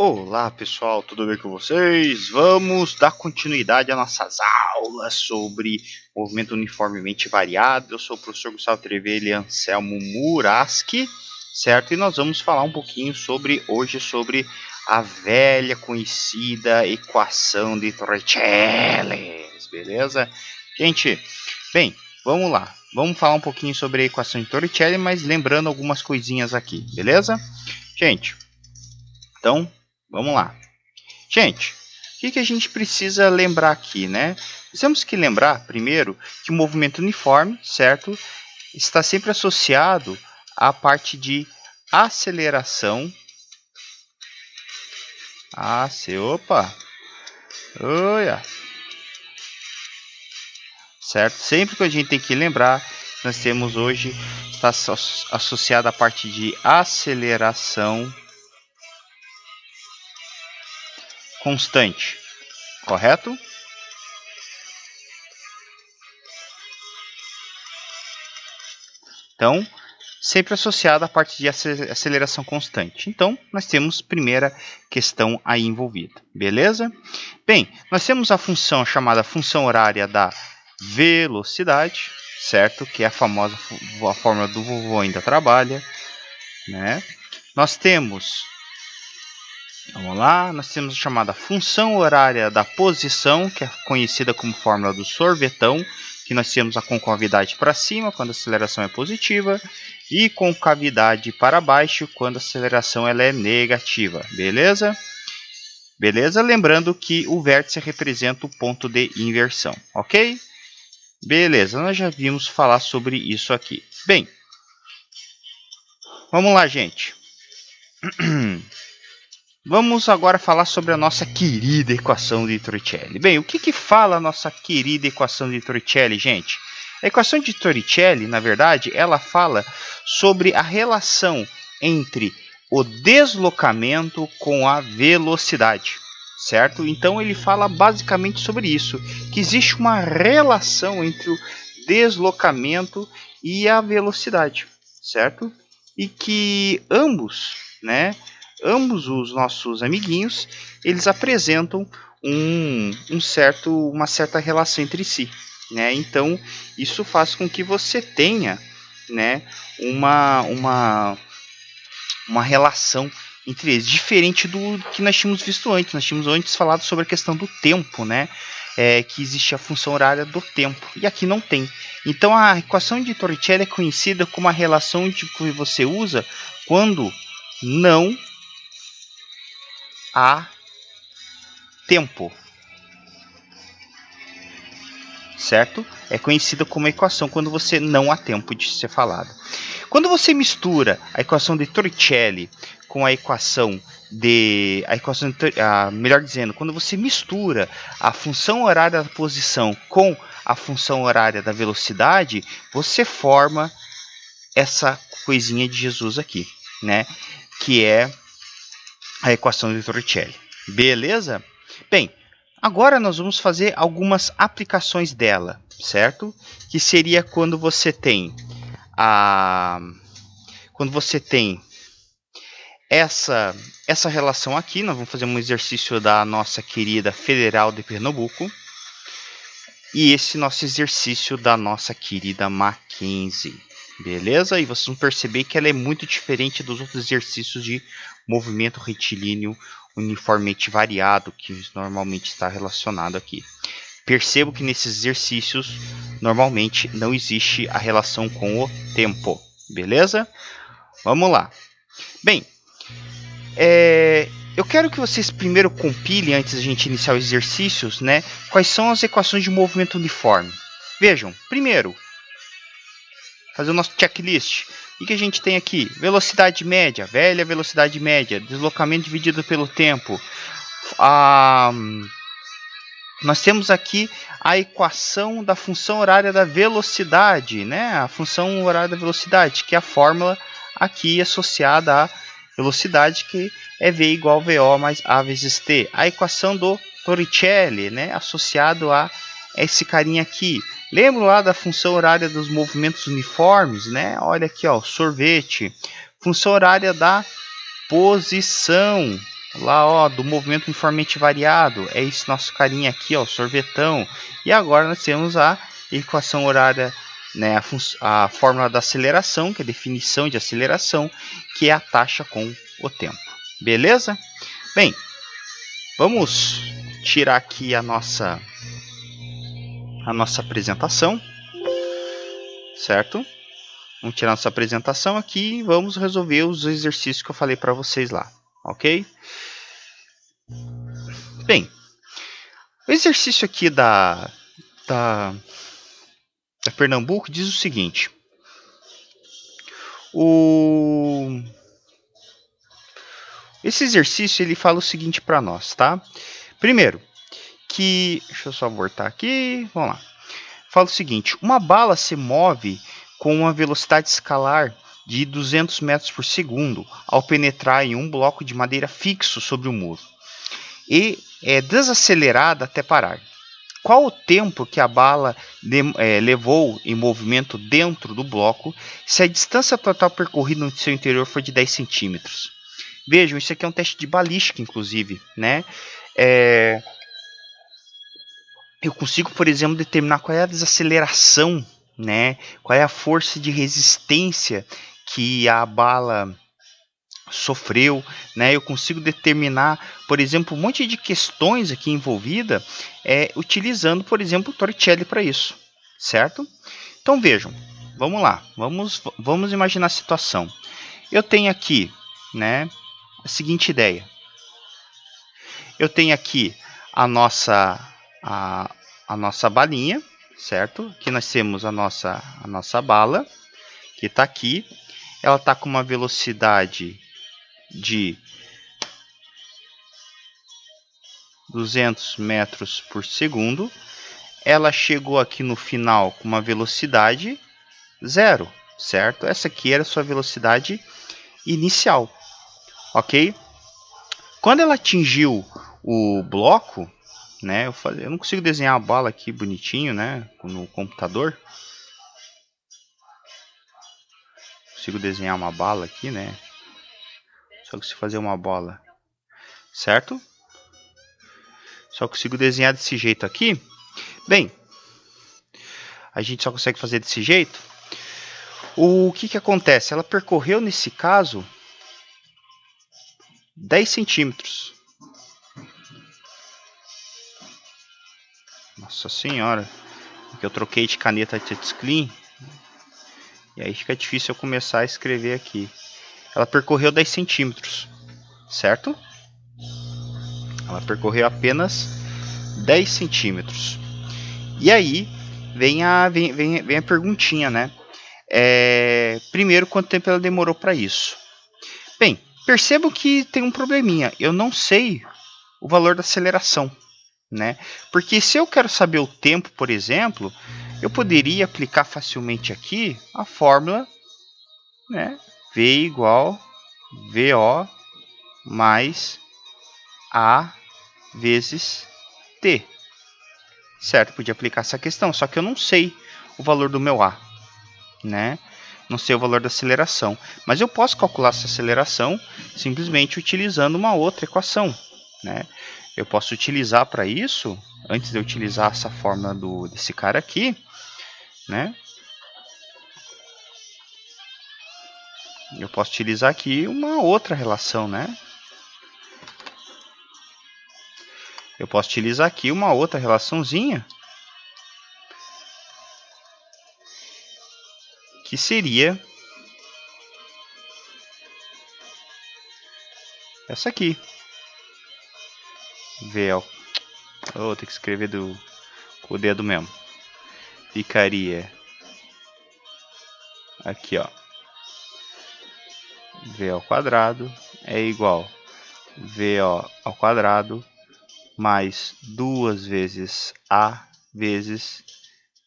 Olá pessoal, tudo bem com vocês? Vamos dar continuidade às nossas aulas sobre movimento uniformemente variado. Eu sou o professor Gustavo Trevelli e Anselmo Muraski, certo? E nós vamos falar um pouquinho hoje sobre a velha conhecida equação de Torricelli, beleza? Gente, bem, vamos lá. Vamos falar um pouquinho sobre a equação de Torricelli, mas lembrando algumas coisinhas aqui, beleza? Gente, então vamos lá. Gente, o que a gente precisa lembrar aqui, né? Temos que lembrar, primeiro, que o movimento uniforme, certo? Está sempre associado à parte de aceleração. Opa! Olha! Certo? Sempre que a gente tem que lembrar, nós temos hoje, está associada à parte de aceleração constante, correto? Então, sempre associada à parte de aceleração constante. Então, nós temos a primeira questão aí envolvida, beleza? Bem, nós temos a função chamada função horária da velocidade, certo? Que é a famosa fórmula do vovô ainda trabalha, né? Nós temos, vamos lá, nós temos a chamada função horária da posição, que é conhecida como fórmula do sorvetão, que nós temos a concavidade para cima, quando a aceleração é positiva, e concavidade para baixo, quando a aceleração ela é negativa, beleza? Beleza? Lembrando que o vértice representa o ponto de inversão, ok? Beleza, nós já vimos falar sobre isso aqui. Bem, vamos lá, gente. Vamos agora falar sobre a nossa querida equação de Torricelli. Bem, o que fala a nossa querida equação de Torricelli, gente? A equação de Torricelli, na verdade, ela fala sobre a relação entre o deslocamento com a velocidade, certo? Então ele fala basicamente sobre isso, que existe uma relação entre o deslocamento e a velocidade, certo? E que ambos, né? Ambos os nossos amiguinhos, eles apresentam uma certa relação entre si, né? Então, isso faz com que você tenha, né, uma relação entre eles, diferente do que nós tínhamos visto antes. Nós tínhamos antes falado sobre a questão do tempo, né? Que existe a função horária do tempo, e aqui não tem. Então, a equação de Torricelli é conhecida como a relação que você usa quando não há tempo, certo? É conhecida como equação quando você não há tempo de ser falado. Quando você mistura a equação de Torricelli com a equação melhor dizendo, quando você mistura a função horária da posição com a função horária da velocidade, você forma essa coisinha de Jesus aqui, né? Que é a equação de Torricelli. Beleza? Bem, agora nós vamos fazer algumas aplicações dela, certo? Que seria quando você tem essa relação aqui. Nós vamos fazer um exercício da nossa querida Federal de Pernambuco e esse nosso exercício da nossa querida Mackenzie. Beleza? E vocês vão perceber que ela é muito diferente dos outros exercícios de movimento retilíneo uniformemente variado que normalmente está relacionado aqui. Percebo que nesses exercícios normalmente não existe a relação com o tempo. Beleza? Vamos lá. Bem, eu quero que vocês primeiro compilem, antes da gente iniciar os exercícios, né, quais são as equações de movimento uniforme. Vejam, primeiro, fazer o nosso checklist. O que a gente tem aqui? Velocidade média, velha velocidade média, deslocamento dividido pelo tempo. Nós temos aqui a equação da função horária da velocidade, né? A função horária da velocidade, que é a fórmula aqui associada à velocidade, que é V igual a VO mais A vezes T. A equação do Torricelli, né? Associado a esse carinha aqui. Lembra lá da função horária dos movimentos uniformes, né? Olha aqui, ó, sorvete. Função horária da posição. lá, ó, do movimento uniformemente variado. É esse nosso carinha aqui, ó, sorvetão. E agora nós temos a equação horária, né, a fórmula da aceleração, que é a definição de aceleração, que é a taxa com o tempo. Beleza? Bem, vamos tirar aqui a nossa apresentação, certo? Vamos tirar nossa apresentação aqui e vamos resolver os exercícios que eu falei para vocês lá, ok? Bem, o exercício aqui da Pernambuco diz o seguinte. Esse exercício ele fala o seguinte para nós, tá? Primeiro, deixa eu só voltar aqui, vamos lá. Fala o seguinte, uma bala se move com uma velocidade escalar de 200 metros por segundo ao penetrar em um bloco de madeira fixo sobre o muro e é desacelerada até parar. Qual o tempo que a bala levou em movimento dentro do bloco se a distância total percorrida no seu interior for de 10 centímetros? Vejam, isso aqui é um teste de balística, inclusive, né? Eu consigo, por exemplo, determinar qual é a desaceleração, né? Qual é a força de resistência que a bala sofreu, né? Eu consigo determinar, por exemplo, um monte de questões aqui envolvida, utilizando, por exemplo, o Torricelli para isso, certo? Então vejam, vamos lá, vamos imaginar a situação. Eu tenho aqui, né, a seguinte ideia. Eu tenho aqui a nossa balinha, certo? Aqui nós temos a nossa bala, que está aqui. Ela está com uma velocidade de 200 metros por segundo. Ela chegou aqui no final com uma velocidade 0, certo? Essa aqui era a sua velocidade inicial, ok? Quando ela atingiu o bloco, né? Eu não consigo desenhar a bala aqui bonitinho, né? No computador. Consigo desenhar uma bala aqui, né? Só consigo fazer uma bola, certo? Só consigo desenhar desse jeito aqui. Bem, a gente só consegue fazer desse jeito. O que acontece? Ela percorreu, nesse caso, 10 centímetros. Nossa senhora. Porque eu troquei de caneta touchscreen. E aí fica difícil eu começar a escrever aqui. Ela percorreu 10 centímetros. Certo? Ela percorreu apenas 10 centímetros. E aí vem a perguntinha, né? Primeiro, quanto tempo ela demorou para isso? Bem, percebo que tem um probleminha. Eu não sei o valor da aceleração, né? Porque se eu quero saber o tempo, por exemplo, eu poderia aplicar facilmente aqui a fórmula, né? V igual VO mais A vezes T. Certo? Podia aplicar essa questão, só que eu não sei o valor do meu A, né? Não sei o valor da aceleração, mas eu posso calcular essa aceleração simplesmente utilizando uma outra equação, né? Eu posso utilizar para isso, antes de eu utilizar essa fórmula desse cara aqui, né? Eu posso utilizar aqui uma outra relação, né? Eu posso utilizar aqui uma outra relaçãozinha, que seria essa aqui. VL. Vou ter que escrever com o dedo mesmo. Ficaria aqui, ó. V ao quadrado é igual VO ao quadrado mais 2 vezes A vezes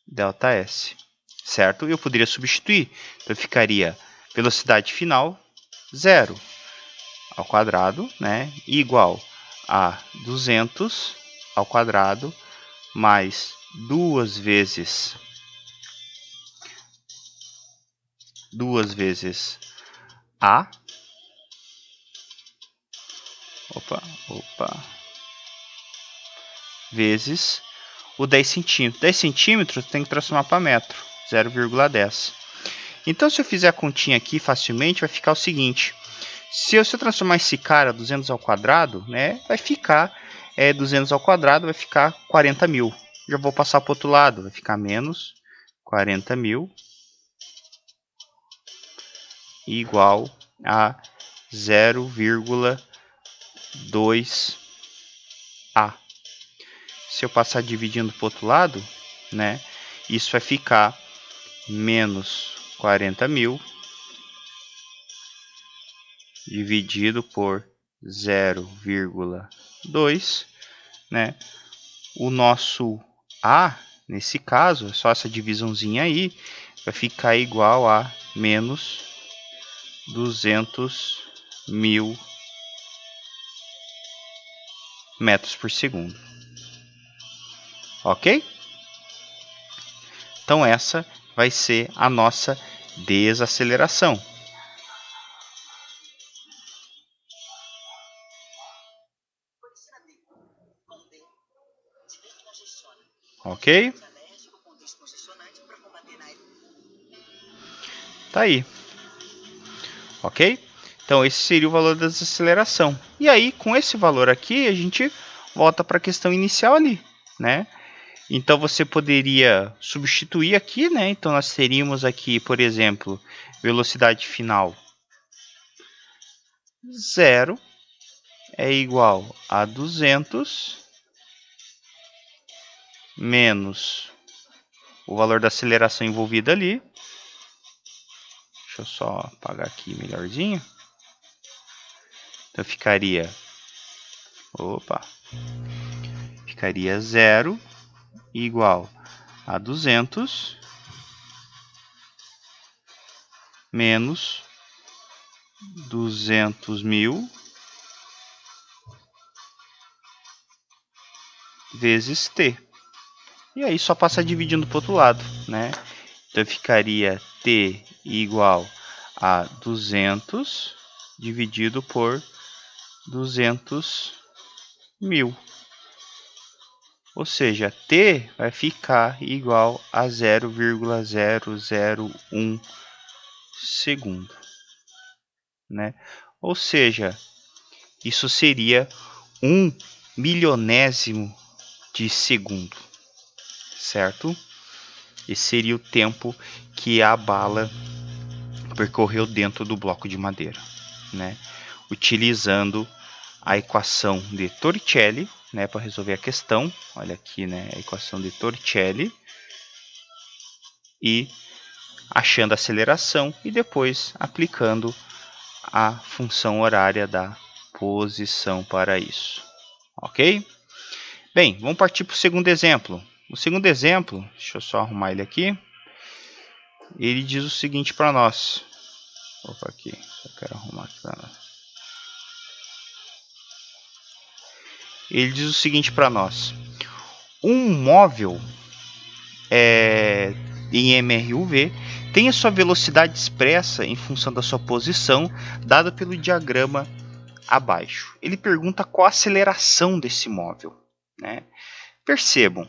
ΔS, certo? Eu poderia substituir, então ficaria velocidade final 0 ao quadrado, né, igual a 200 ao quadrado mais 2 vezes A vezes o 10 centímetros. 10 centímetros tem que transformar para metro, 0,10. Então, se eu fizer a continha aqui facilmente, vai ficar o seguinte. Se eu transformar esse cara 200 ao quadrado, né, vai ficar 200 ao quadrado, vai ficar 40 mil. Já vou passar para o outro lado, vai ficar menos 40 mil igual a 0,2A. Se eu passar dividindo para o outro lado, né, isso vai ficar menos 40 mil dividido por 0,2, né? O nosso A, nesse caso, é só essa divisãozinha aí, vai ficar igual a menos 200 mil metros por segundo. Ok? Então essa vai ser a nossa desaceleração. Ok? Tá aí. Ok? Então esse seria o valor da desaceleração. E aí, com esse valor aqui, a gente volta para a questão inicial ali, né? Então você poderia substituir aqui, né? Então nós teríamos aqui, por exemplo, velocidade final 0 é igual a 200 menos o valor da aceleração envolvida ali. Deixa eu só apagar aqui melhorzinho. Então ficaria, ficaria 0 igual a 200 menos 200 mil vezes t. E aí só passar dividindo para o outro lado, né? Então ficaria t igual a 200 dividido por 200 mil. Ou seja, t vai ficar igual a 0,001 segundo, né? Ou seja, isso seria 1 milionésimo de segundo, certo? Esse seria o tempo que a bala percorreu dentro do bloco de madeira, né? Utilizando a equação de Torricelli, né, para resolver a questão. Olha aqui, né, a equação de Torricelli. E achando a aceleração e depois aplicando a função horária da posição para isso. Ok? Bem, vamos partir para o segundo exemplo. O segundo exemplo, deixa eu só arrumar ele aqui. Ele diz o seguinte para nós. Opa, aqui, só quero arrumar aqui para nós. Ele diz o seguinte para nós. Um móvel em MRUV tem a sua velocidade expressa em função da sua posição, dada pelo diagrama abaixo. Ele pergunta qual a aceleração desse móvel, né? Percebam,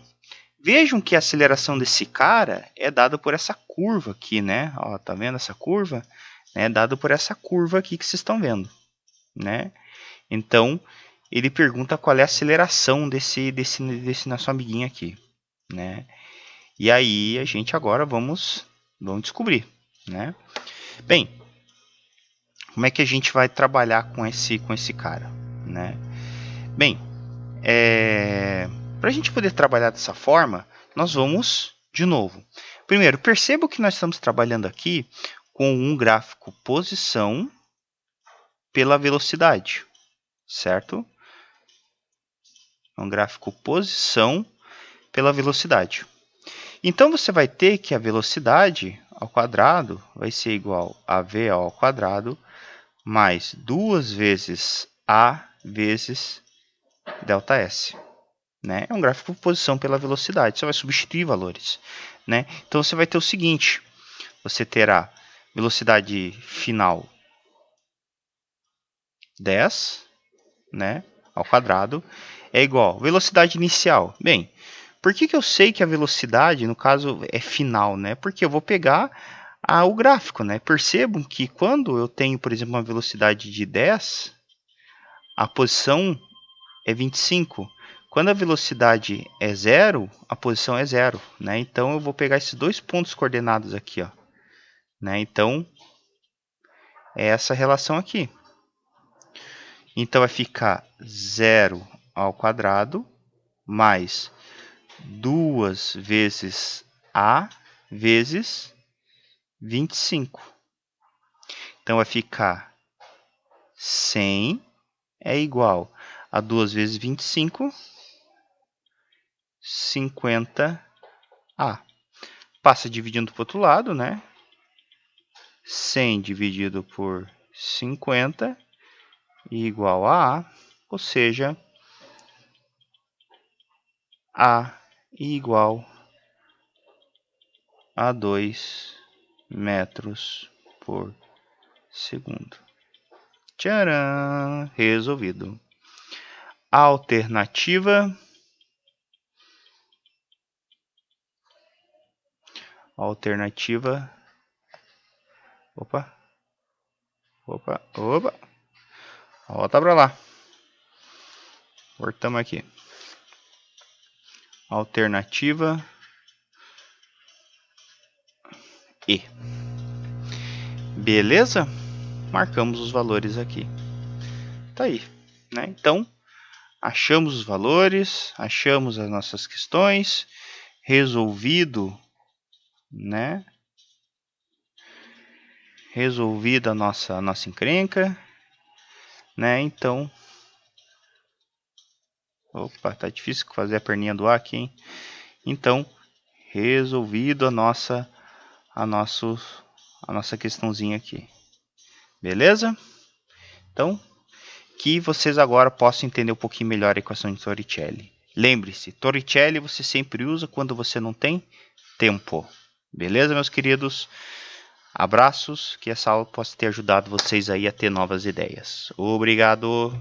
vejam que a aceleração desse cara é dada por essa curva aqui, né? Ó, tá vendo essa curva? É dada por essa curva aqui que vocês estão vendo, né? Então, ele pergunta qual é a aceleração desse nosso amiguinho aqui, né? E aí a gente agora vamos descobrir, né? Bem, como é que a gente vai trabalhar com esse cara, né? Bem, para a gente poder trabalhar dessa forma, nós vamos de novo. Primeiro, perceba que nós estamos trabalhando aqui com um gráfico posição pela velocidade, certo? Um gráfico posição pela velocidade. Então você vai ter que a velocidade ao quadrado vai ser igual a v ao quadrado mais 2 vezes a vezes ΔS. Né? É um gráfico de posição pela velocidade. Você vai substituir valores. Né? Então você vai ter o seguinte. Você terá velocidade final 10 né, ao quadrado, é igual a velocidade inicial. Bem, por que eu sei que a velocidade, no caso, é final, né? Porque eu vou pegar o gráfico, né? Percebam que quando eu tenho, por exemplo, uma velocidade de 10, a posição é 25. Quando a velocidade é 0, a posição é 0, né? Então eu vou pegar esses dois pontos coordenados aqui, ó, né? Então é essa relação aqui. Então vai ficar 0 ao quadrado mais 2 vezes a vezes 25. Então vai ficar 100 é igual a 2 vezes 25, 50A. Passa dividindo para o outro lado, né? 100 dividido por 50 igual a A, ou seja, A igual a 2 metros por segundo. Tcharam! Resolvido. Alternativa. Opa. Volta para lá. Voltamos aqui. Alternativa E. Beleza? Marcamos os valores aqui. Tá aí, né? Então, achamos os valores, achamos as nossas questões, resolvido, né? Resolvida a nossa encrenca, né? Então, opa, tá difícil fazer a perninha do A aqui, hein? Então, resolvido a nossa questãozinha aqui. Beleza? Então, que vocês agora possam entender um pouquinho melhor a equação de Torricelli. Lembre-se, Torricelli você sempre usa quando você não tem tempo. Beleza, meus queridos? Abraços, que essa aula possa ter ajudado vocês aí a ter novas ideias. Obrigado!